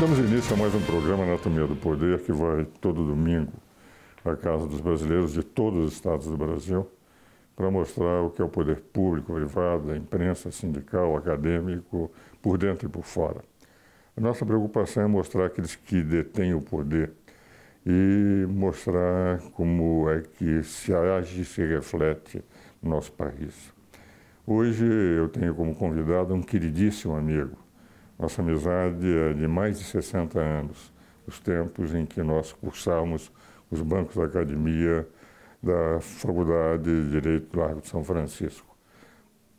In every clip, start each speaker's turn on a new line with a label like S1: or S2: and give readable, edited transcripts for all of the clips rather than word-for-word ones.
S1: Damos início a mais um programa Anatomia do Poder, que vai todo domingo à casa dos brasileiros de todos os estados do Brasil, para mostrar o que é o poder público, privado, a imprensa, sindical, acadêmico, por dentro e por fora. A nossa preocupação é mostrar aqueles que detêm o poder e mostrar como é que se age e se reflete no nosso país. Hoje eu tenho como convidado um queridíssimo amigo. Nossa amizade é de mais de 60 anos, os tempos em que nós cursamos os bancos da academia da Faculdade de Direito do Largo de São Francisco.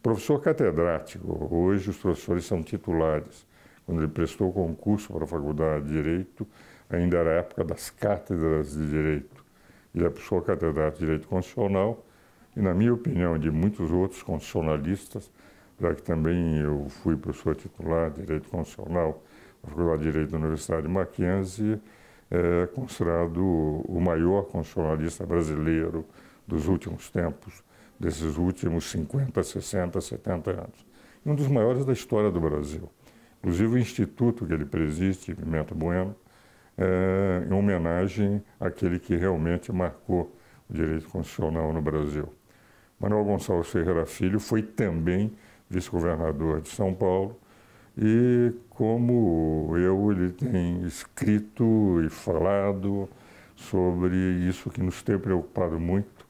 S1: Professor catedrático, hoje os professores são titulares. Quando ele prestou concurso para a Faculdade de Direito, ainda era a época das cátedras de Direito. Ele é professor catedrático de Direito Constitucional e, na minha opinião, de muitos outros constitucionalistas, já que também eu fui professor titular de Direito Constitucional na Faculdade de Direito da Universidade de Mackenzie, é considerado o maior constitucionalista brasileiro dos últimos tempos, desses últimos 50, 60, 70 anos. E um dos maiores da história do Brasil. Inclusive o instituto que ele preside, Pimenta Bueno, em homenagem àquele que realmente marcou o direito constitucional no Brasil. Manuel Gonçalves Ferreira Filho foi também vice-governador de São Paulo e, como eu, ele tem escrito e falado sobre isso que nos tem preocupado muito,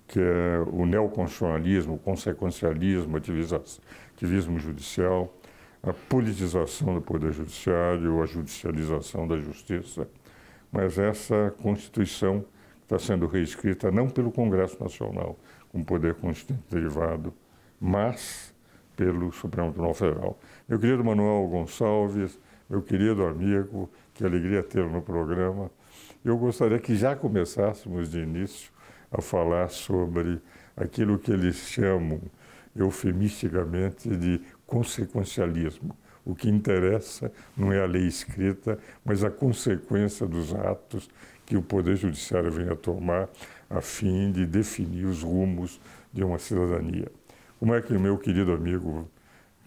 S1: que é o neoconstitucionalismo, o consequencialismo, o ativismo judicial, a politização do Poder Judiciário, a judicialização da Justiça. Mas essa Constituição está sendo reescrita não pelo Congresso Nacional, como poder constituinte derivado, mas pelo Supremo Tribunal Federal. Meu querido Manuel Gonçalves, meu querido amigo, que alegria tê-lo no programa. Eu gostaria que já começássemos de início a falar sobre aquilo que eles chamam eufemisticamente de consequencialismo. O que interessa não é a lei escrita, mas a consequência dos atos que o Poder Judiciário vem a tomar a fim de definir os rumos de uma cidadania. Como é que o meu querido amigo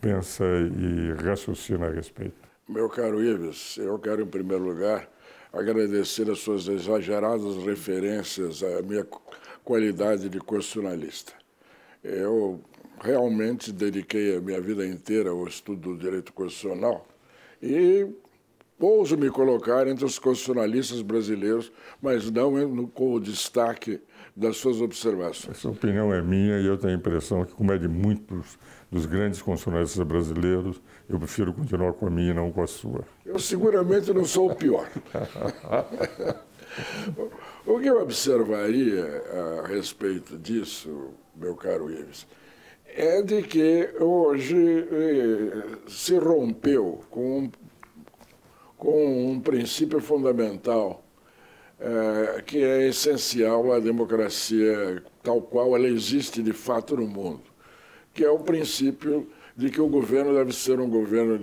S1: pensa e raciocina a respeito?
S2: Meu caro Ives, eu quero, em primeiro lugar, agradecer as suas exageradas referências à minha qualidade de constitucionalista. Eu realmente dediquei a minha vida inteira ao estudo do direito constitucional e ouso me colocar entre os constitucionalistas brasileiros, mas não com o destaque das suas observações.
S1: Essa opinião é minha e eu tenho a impressão que, como é de muitos dos grandes constitucionalistas brasileiros, eu prefiro continuar com a minha e não com a sua.
S2: Eu seguramente não sou o pior. O que eu observaria a respeito disso, meu caro Ives, é de que hoje se rompeu com um princípio fundamental que é essencial à democracia tal qual ela existe de fato no mundo, que é o princípio de que o governo deve ser um governo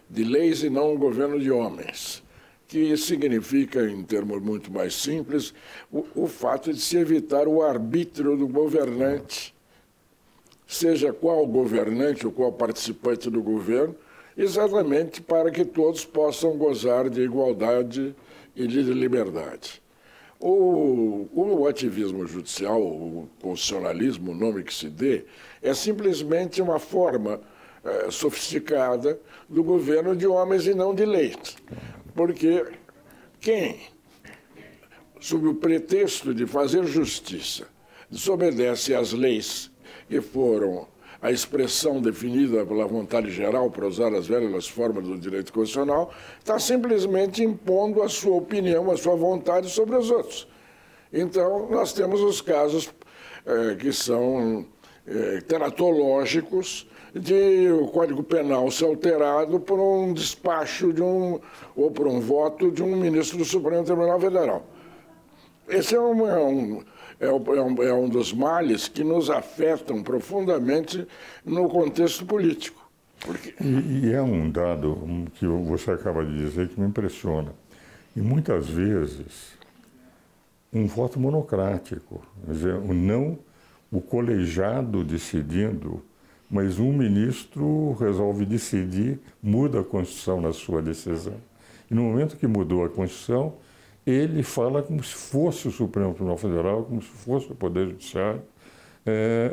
S2: de leis e não um governo de homens, que significa, em termos muito mais simples, o fato de se evitar o arbítrio do governante, seja qual governante ou qual participante do governo, exatamente para que todos possam gozar de igualdade e de liberdade. O ativismo judicial, o constitucionalismo, o nome que se dê, é simplesmente uma forma sofisticada do governo de homens e não de leis. Porque quem, sob o pretexto de fazer justiça, desobedece às leis que foram a expressão definida pela vontade geral, para usar as velhas formas do direito constitucional, está simplesmente impondo a sua opinião, a sua vontade sobre os outros. Então, nós temos os casos que são teratológicos de o Código Penal ser alterado por um despacho ou por um voto de um ministro do Supremo Tribunal Federal. Esse é um dos males que nos afetam profundamente no contexto político.
S1: Porque... E é um dado que você acaba de dizer que me impressiona. E muitas vezes, um voto monocrático, quer dizer, o colegiado decidindo mas um ministro resolve decidir, muda a Constituição na sua decisão. E no momento que mudou a Constituição, ele fala como se fosse o Supremo Tribunal Federal, como se fosse o Poder Judiciário,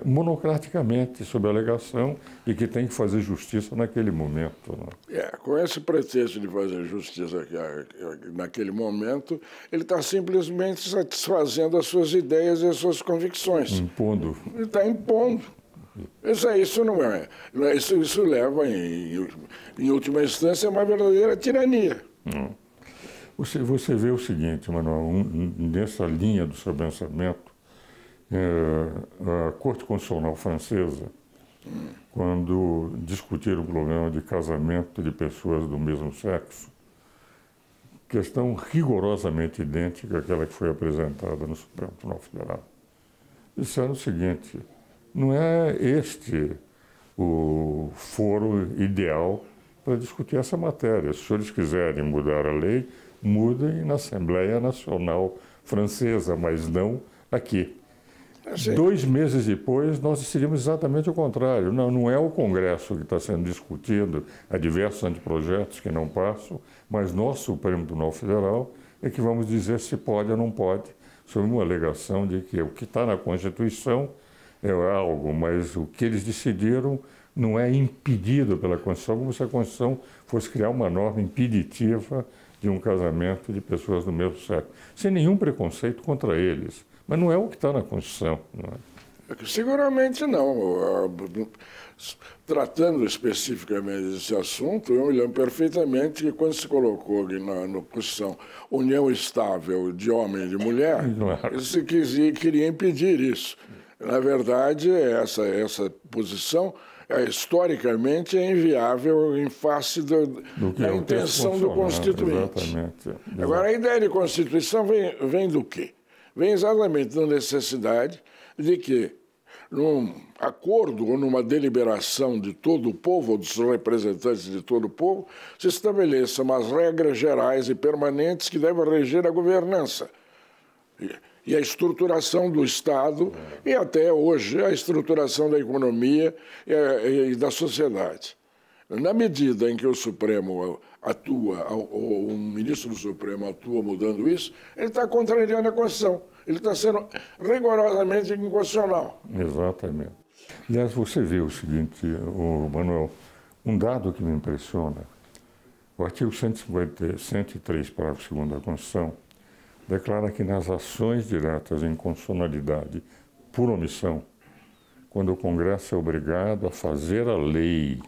S1: monocraticamente, sob a alegação de que tem que fazer justiça naquele momento. Né?
S2: Com esse pretexto de fazer justiça naquele momento, ele está simplesmente satisfazendo as suas ideias e as suas convicções.
S1: Impondo.
S2: Ele está impondo. Isso não é. Isso leva, em última instância, a uma verdadeira tirania.
S1: Você vê o seguinte, Manuel, nessa linha do seu pensamento, a Corte Constitucional Francesa, quando discutiram o problema de casamento de pessoas do mesmo sexo, questão rigorosamente idêntica àquela que foi apresentada no Supremo Tribunal Federal, disseram o seguinte: não é este o foro ideal para discutir essa matéria. Se os senhores quiserem mudar a lei, mudem na Assembleia Nacional Francesa, mas não aqui. 2 meses depois, nós decidimos exatamente o contrário. Não é o Congresso que está sendo discutido, há diversos anteprojetos que não passam, mas nós, Supremo Tribunal Federal, é que vamos dizer se pode ou não pode, sob uma alegação de que o que está na Constituição é algo, mas o que eles decidiram não é impedido pela Constituição, como se a Constituição fosse criar uma norma impeditiva de um casamento de pessoas do mesmo sexo, sem nenhum preconceito contra eles. Mas não é o que está na Constituição. Não é?
S2: Seguramente não. Tratando especificamente desse assunto, eu me lembro perfeitamente que quando se colocou na Constituição união estável de homem e de mulher,
S1: claro,
S2: se queria impedir isso. Na verdade, essa posição historicamente é inviável em face da intenção do Constituinte.
S1: Exatamente.
S2: Agora, a ideia de Constituição vem do quê? Vem exatamente da necessidade de que, num acordo ou numa deliberação de todo o povo, ou dos representantes de todo o povo, se estabeleçam umas regras gerais e permanentes que devem reger a governança e a estruturação do Estado e até hoje a estruturação da economia e da sociedade. Na medida em que o Supremo atua, ou um ministro do Supremo atua mudando isso, ele está contrariando a Constituição. Ele está sendo rigorosamente inconstitucional.
S1: Exatamente. Aliás, você vê o seguinte, Manuel, um dado que me impressiona, o artigo 103, parágrafo 2º da Constituição, declara que nas ações diretas em constitucionalidade por omissão, quando o Congresso é obrigado a fazer a lei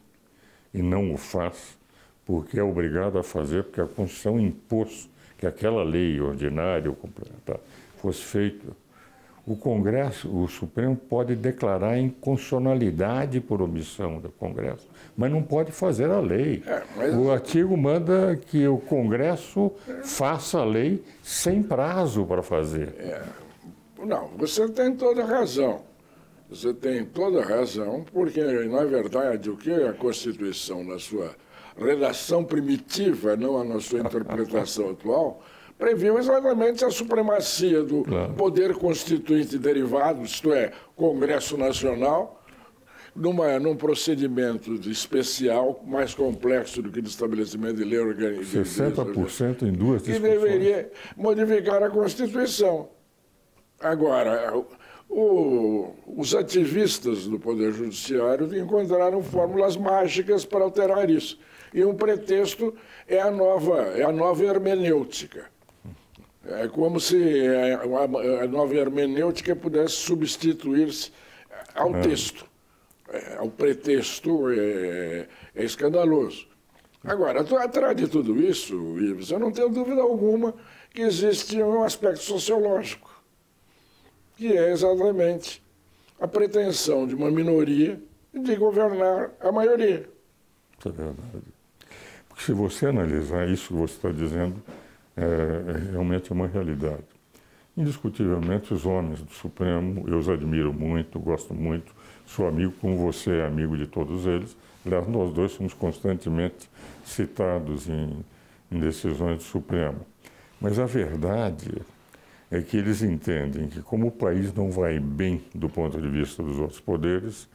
S1: e não o faz, porque é obrigado a fazer, porque a Constituição impôs que aquela lei ordinária ou complementar fosse feita, o Congresso, o Supremo pode declarar inconstitucionalidade por omissão do Congresso, mas não pode fazer a lei. O artigo manda que o Congresso faça a lei sem prazo para fazer.
S2: Não, você tem toda a razão. Você tem toda a razão, porque, na verdade, o que a Constituição, na sua redação primitiva, não na sua interpretação atual, previu exatamente a supremacia do poder constituinte derivado, isto é, Congresso Nacional, num procedimento especial, mais complexo do que o estabelecimento de lei orgânica.
S1: 60% em 2 discussões.
S2: Que deveria modificar a Constituição. Agora, os ativistas do Poder Judiciário encontraram fórmulas mágicas para alterar isso. E um pretexto é a nova hermenêutica. É como se a nova hermenêutica pudesse substituir-se ao texto. Ao pretexto é escandaloso. Agora, atrás de tudo isso, Ives, eu não tenho dúvida alguma que existe um aspecto sociológico, que é exatamente a pretensão de uma minoria de governar a maioria.
S1: Isso é verdade. Porque se você analisar isso que você está dizendo, realmente é uma realidade. Indiscutivelmente, os homens do Supremo, eu os admiro muito, gosto muito, sou amigo, como você é amigo de todos eles. Aliás, nós dois somos constantemente citados em decisões do Supremo. Mas a verdade é que eles entendem que, como o país não vai bem do ponto de vista dos outros poderes,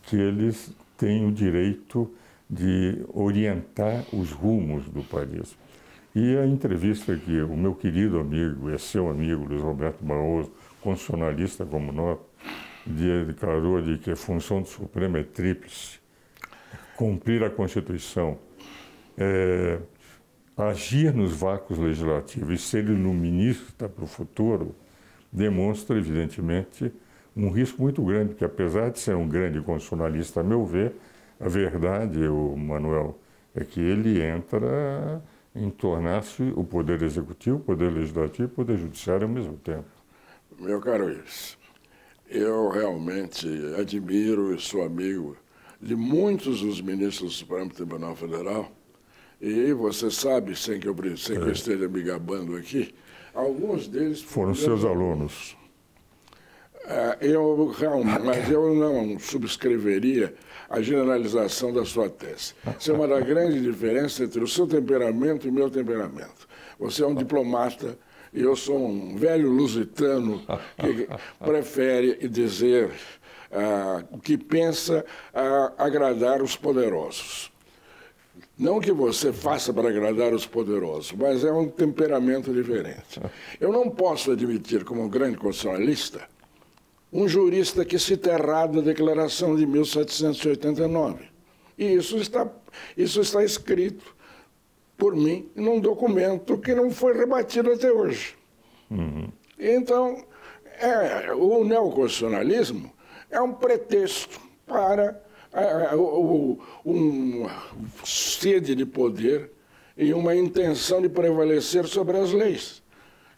S1: que eles têm o direito de orientar os rumos do país. E a entrevista que o meu querido amigo, é seu amigo, Luiz Roberto Barroso, constitucionalista como nós, declarou de que a função do Supremo é tríplice: cumprir a Constituição, agir nos vácuos legislativos e ser iluminista para o futuro, demonstra, evidentemente, um risco muito grande, porque apesar de ser um grande constitucionalista, a meu ver, a verdade, Manuel, é que ele entra em tornar-se o poder executivo, o poder legislativo e o poder judiciário ao mesmo tempo.
S2: Meu caro Ives, eu realmente admiro e sou amigo de muitos dos ministros do Supremo Tribunal Federal, e você sabe, sem que eu esteja me gabando aqui, alguns deles
S1: foram seus alunos.
S2: Mas eu não subscreveria a generalização da sua tese. Isso é uma das grandes diferenças entre o seu temperamento e o meu temperamento. Você é um diplomata e eu sou um velho lusitano que prefere dizer o que pensa agradar os poderosos. Não que você faça para agradar os poderosos, mas é um temperamento diferente. Eu não posso admitir, como um grande constitucionalista, um jurista que cita errado a Declaração de 1789. E isso está escrito por mim num documento que não foi rebatido até hoje.
S1: Uhum.
S2: Então, o neoconstitucionalismo é um pretexto para uma sede de poder e uma intenção de prevalecer sobre as leis,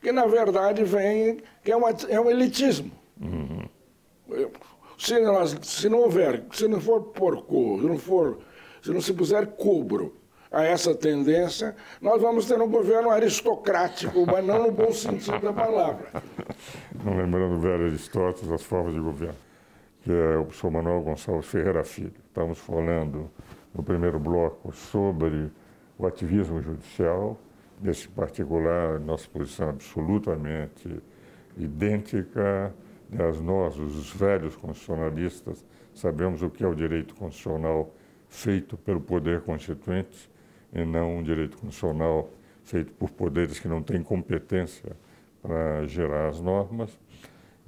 S2: que na verdade que é um elitismo.
S1: Uhum.
S2: Se não se puser cobro a essa tendência, nós vamos ter um governo aristocrático, mas não no bom sentido da palavra.
S1: Não lembrando o velho Aristóteles, as formas de governo, que é o professor Manuel Gonçalves Ferreira Filho. Estamos falando no primeiro bloco sobre o ativismo judicial. Nesse particular, nossa posição é absolutamente idêntica. Nós, os velhos constitucionalistas, sabemos o que é o direito constitucional feito pelo poder constituinte e não um direito constitucional feito por poderes que não têm competência para gerar as normas.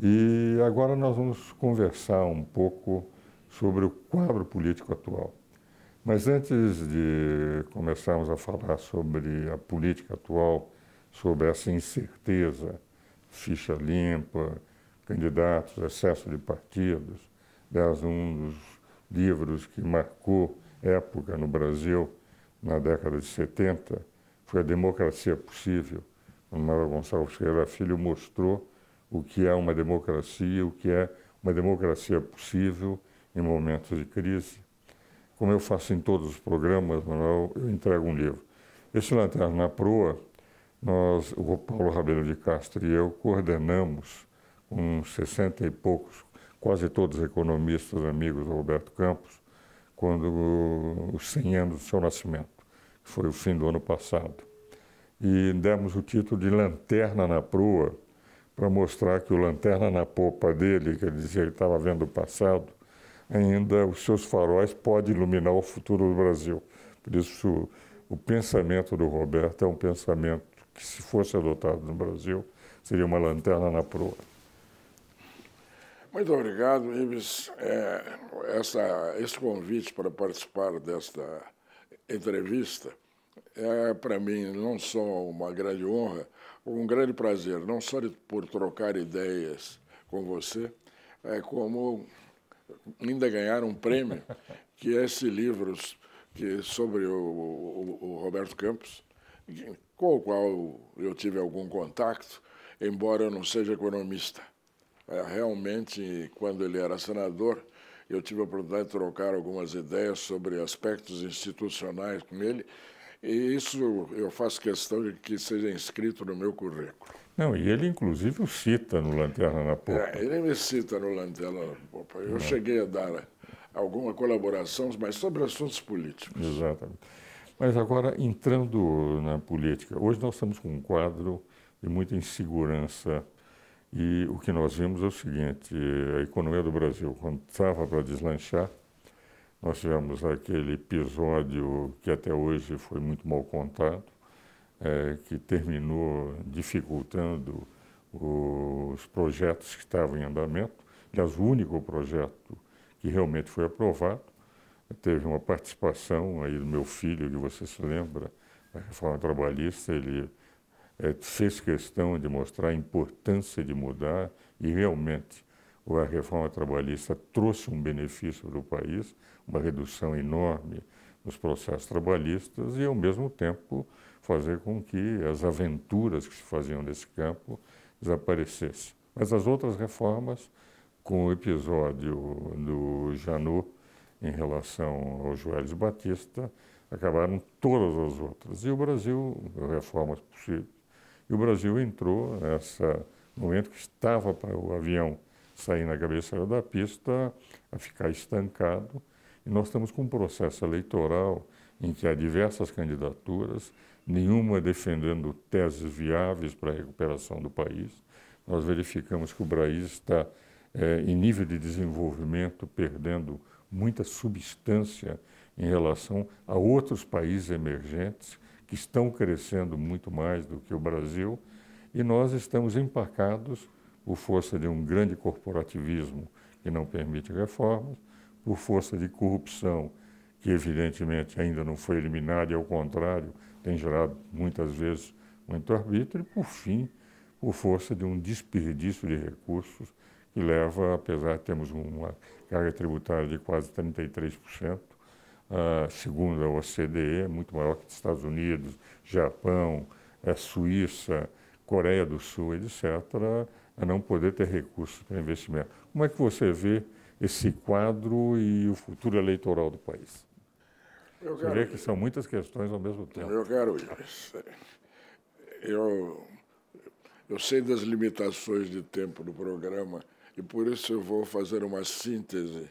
S1: E agora nós vamos conversar um pouco sobre o quadro político atual. Mas antes de começarmos a falar sobre a política atual, sobre essa incerteza, ficha limpa, candidatos, excesso de partidos, aliás, um dos livros que marcou época no Brasil na década de 70 foi A Democracia Possível. O Manuel Gonçalves Ferreira Filho mostrou o que é uma democracia, o que é uma democracia possível em momentos de crise. Como eu faço em todos os programas, Manuel, eu entrego um livro. Esse Lanterna na Proa, o Paulo Rabelo de Castro e eu coordenamos com 60 e poucos, quase todos economistas amigos do Roberto Campos, quando os 100 anos do seu nascimento, que foi o fim do ano passado. E demos o título de Lanterna na Proa, para mostrar que o lanterna na popa dele, que ele dizia que estava vendo o passado, ainda os seus faróis podem iluminar o futuro do Brasil. Por isso, o pensamento do Roberto é um pensamento que, se fosse adotado no Brasil, seria uma lanterna na proa.
S2: Muito obrigado, Ives. Esse convite para participar desta entrevista é, para mim, não só uma grande honra, um grande prazer, não só por trocar ideias com você, como ainda ganhar um prêmio, que é esse livro sobre o Roberto Campos, com o qual eu tive algum contato, embora eu não seja economista. Realmente, quando ele era senador, eu tive a oportunidade de trocar algumas ideias sobre aspectos institucionais com ele, e isso eu faço questão de que seja inscrito no meu currículo.
S1: Não, e ele inclusive o cita no Lanterna na Popa.
S2: Ele me cita no Lanterna na Popa. Eu cheguei a dar alguma colaboração, mas sobre assuntos políticos.
S1: Exatamente. Mas agora, entrando na política, hoje nós estamos com um quadro de muita insegurança. E o que nós vimos é o seguinte: a economia do Brasil, quando estava para deslanchar, Nós tivemos aquele episódio que até hoje foi muito mal contado, que terminou dificultando os projetos que estavam em andamento. Aliás, o único projeto que realmente foi aprovado teve uma participação aí do meu filho, que você se lembra, da reforma trabalhista. Ele fez questão de mostrar a importância de mudar e realmente a reforma trabalhista trouxe um benefício para o país, uma redução enorme nos processos trabalhistas e, ao mesmo tempo, fazer com que as aventuras que se faziam nesse campo desaparecessem. Mas as outras reformas, com o episódio do Janot em relação ao Joelis Batista, acabaram todas as outras. E o Brasil, reformas possíveis, e o Brasil entrou no momento que estava para o avião sair na cabeceira da pista, a ficar estancado. E nós estamos com um processo eleitoral em que há diversas candidaturas, nenhuma defendendo teses viáveis para a recuperação do país. Nós verificamos que o Brasil está, em nível de desenvolvimento, perdendo muita substância em relação a outros países emergentes que estão crescendo muito mais do que o Brasil, e nós estamos empacados por força de um grande corporativismo que não permite reformas, por força de corrupção que evidentemente ainda não foi eliminada e, ao contrário, tem gerado muitas vezes muito arbítrio, e, por fim, por força de um desperdício de recursos que leva, apesar de termos uma carga tributária de quase 33%, segundo a OCDE, muito maior que os Estados Unidos, Japão, Suíça, Coreia do Sul, etc., a não poder ter recursos para investimento. Como é que você vê esse quadro e o futuro eleitoral do país? Você vê que são muitas questões ao mesmo tempo.
S2: Meu caro Ives, eu sei das limitações de tempo do programa e por isso eu vou fazer uma síntese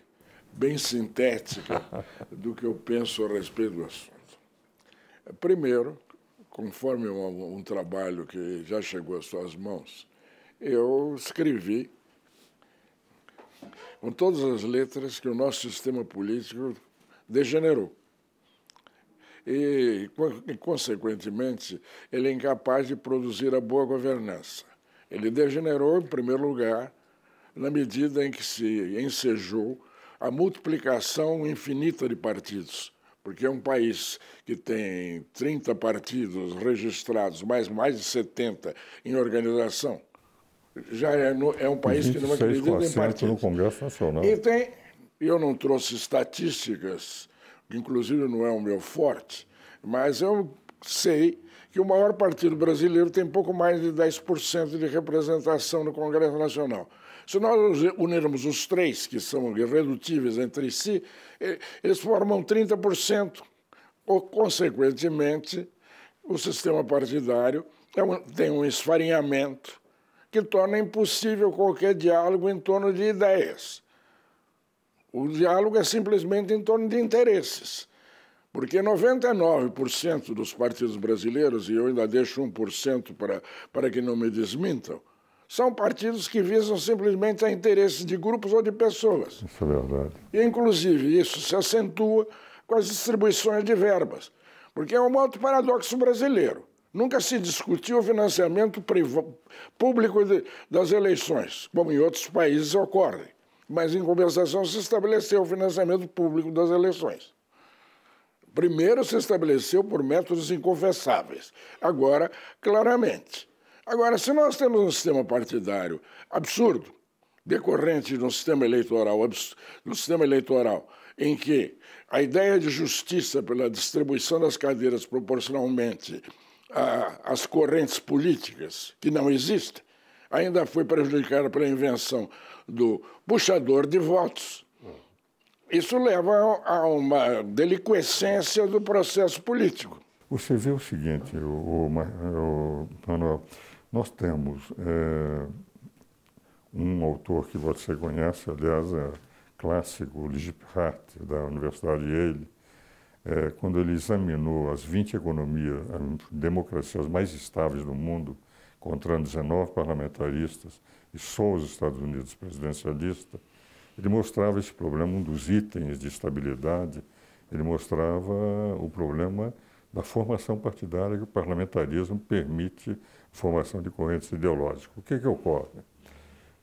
S2: bem sintética do que eu penso a respeito do assunto. Primeiro, conforme um trabalho que já chegou às suas mãos, eu escrevi com todas as letras que o nosso sistema político degenerou. E, consequentemente, ele é incapaz de produzir a boa governança. Ele degenerou, em primeiro lugar, na medida em que se ensejou a multiplicação infinita de partidos, porque é um país que tem 30 partidos registrados, mais de 70 em organização, já é um país que não acredita em partidos.
S1: No Congresso Nacional.
S2: E eu não trouxe estatísticas, que inclusive não é o meu forte, mas eu sei que o maior partido brasileiro tem pouco mais de 10% de representação no Congresso Nacional. Se nós unirmos os três, que são irredutíveis entre si, eles formam 30%. Consequentemente, o sistema partidário tem um esfarinhamento que torna impossível qualquer diálogo em torno de ideias. O diálogo é simplesmente em torno de interesses. Porque 99% dos partidos brasileiros, e eu ainda deixo 1% para que não me desmintam, são partidos que visam simplesmente a interesses de grupos ou de pessoas.
S1: Isso é verdade.
S2: E, inclusive, isso se acentua com as distribuições de verbas. Porque é um outro paradoxo brasileiro. Nunca se discutiu o financiamento público das eleições, como em outros países ocorre. Mas, em compensação, se estabeleceu o financiamento público das eleições. Primeiro se estabeleceu por métodos inconfessáveis. Agora, claramente. Agora, se nós temos um sistema partidário absurdo, decorrente de um sistema eleitoral, em que a ideia de justiça pela distribuição das cadeiras proporcionalmente às correntes políticas, que não existem, ainda foi prejudicada pela invenção do puxador de votos. Isso leva a uma deliquescência do processo político.
S1: Você vê o seguinte, Manuel, nós temos um autor que você conhece, aliás, é clássico, o Lipphardt, da Universidade de Yale, quando ele examinou as 20 democracias mais estáveis do mundo, encontrando 19 parlamentaristas e só os Estados Unidos presidencialistas, ele mostrava esse problema, um dos itens de estabilidade, ele mostrava o problema da formação partidária, que o parlamentarismo permite a formação de correntes ideológicas. O que ocorre?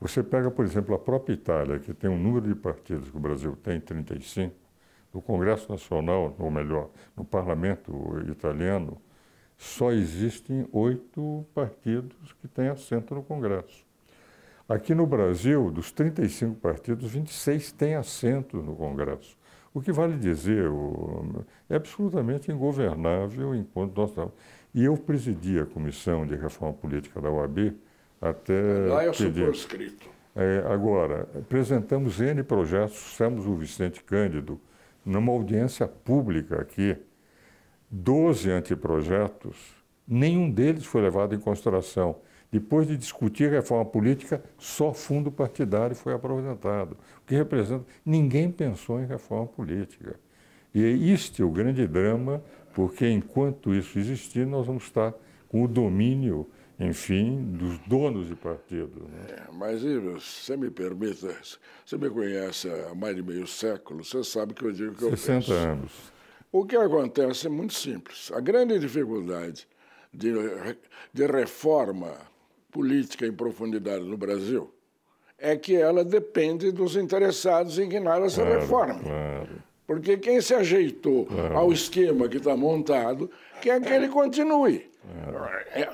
S1: Você pega, por exemplo, a própria Itália, que tem um número de partidos que o Brasil tem, 35, no Congresso Nacional, ou melhor, no Parlamento italiano, só existem 8 partidos que têm assento no Congresso. Aqui no Brasil, dos 35 partidos, 26 têm assento no Congresso. O que vale dizer, é absolutamente ingovernável enquanto nós estamos. E eu presidi a Comissão de Reforma Política da OAB até...
S2: Lá eu sou proscrito.
S1: Agora, apresentamos N projetos, trouxemos o Vicente Cândido numa audiência pública aqui, 12 anteprojetos, nenhum deles foi levado em consideração. Depois de discutir reforma política, só fundo partidário foi apresentado. O que representa, ninguém pensou em reforma política. E este é o grande drama, porque enquanto isso existir, nós vamos estar com o domínio, enfim, dos donos de partido. Né?
S2: Mas, Ivo, se me permita, você me conhece há mais de meio século, você sabe que eu digo que eu penso.
S1: 60 anos.
S2: O que acontece é muito simples. A grande dificuldade de reforma política em profundidade no Brasil é que ela depende dos interessados em que nada se reforme.
S1: Claro.
S2: Porque quem se ajeitou ao esquema que está montado quer que ele continue.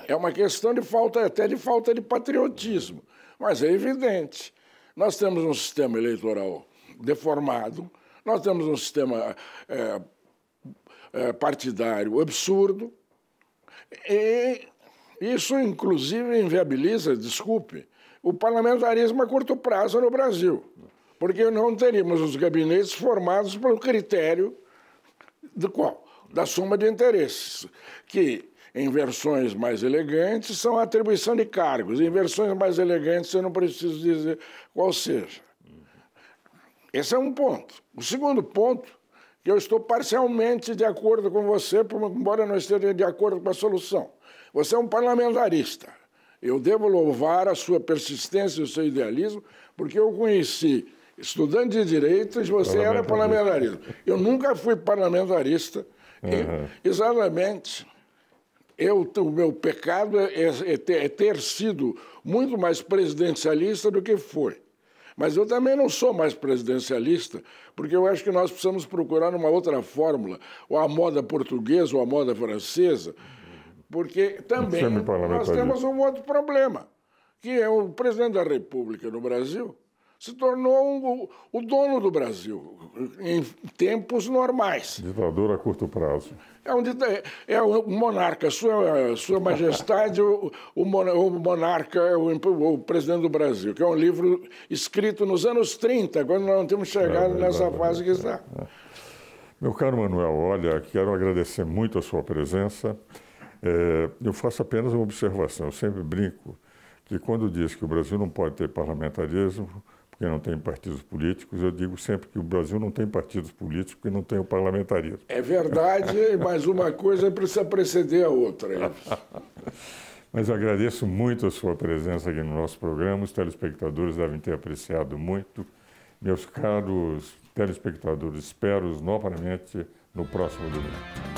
S2: É uma questão de falta, até de falta de patriotismo. Mas é evidente. Nós temos um sistema eleitoral deformado, nós temos um sistema partidário absurdo, e isso, inclusive, inviabiliza, desculpe, o parlamentarismo a curto prazo no Brasil, porque não teríamos os gabinetes formados pelo critério do qual? Da soma de interesses, que, em versões mais elegantes, são a atribuição de cargos. Em versões mais elegantes, eu não preciso dizer qual seja. Esse é um ponto. O segundo ponto, que eu estou parcialmente de acordo com você, embora não esteja de acordo com a solução. Você é um parlamentarista. Eu devo louvar a sua persistência e o seu idealismo, porque eu conheci estudante de direito e você era parlamentarista. Eu nunca fui parlamentarista. Exatamente. O meu pecado é ter sido muito mais presidencialista do que foi. Mas eu também não sou mais presidencialista, porque eu acho que nós precisamos procurar uma outra fórmula, ou a moda portuguesa ou a moda francesa, porque também nós temos um outro problema, que é o presidente da República no Brasil se tornou o dono do Brasil em tempos normais.
S1: Ditador a curto prazo.
S2: É um monarca, sua majestade, o monarca, o presidente do Brasil, que é um livro escrito nos anos 30, quando nós não temos chegado nessa fase que está.
S1: Meu caro Manuel, olha, quero agradecer muito a sua presença. Eu faço apenas uma observação. Eu sempre brinco que quando diz que o Brasil não pode ter parlamentarismo, porque não tem partidos políticos, eu digo sempre que o Brasil não tem partidos políticos porque não tem o parlamentarismo.
S2: É verdade, mas uma coisa precisa preceder a outra.
S1: Mas eu agradeço muito a sua presença aqui no nosso programa. Os telespectadores devem ter apreciado muito. Meus caros telespectadores, espero-os novamente no próximo domingo.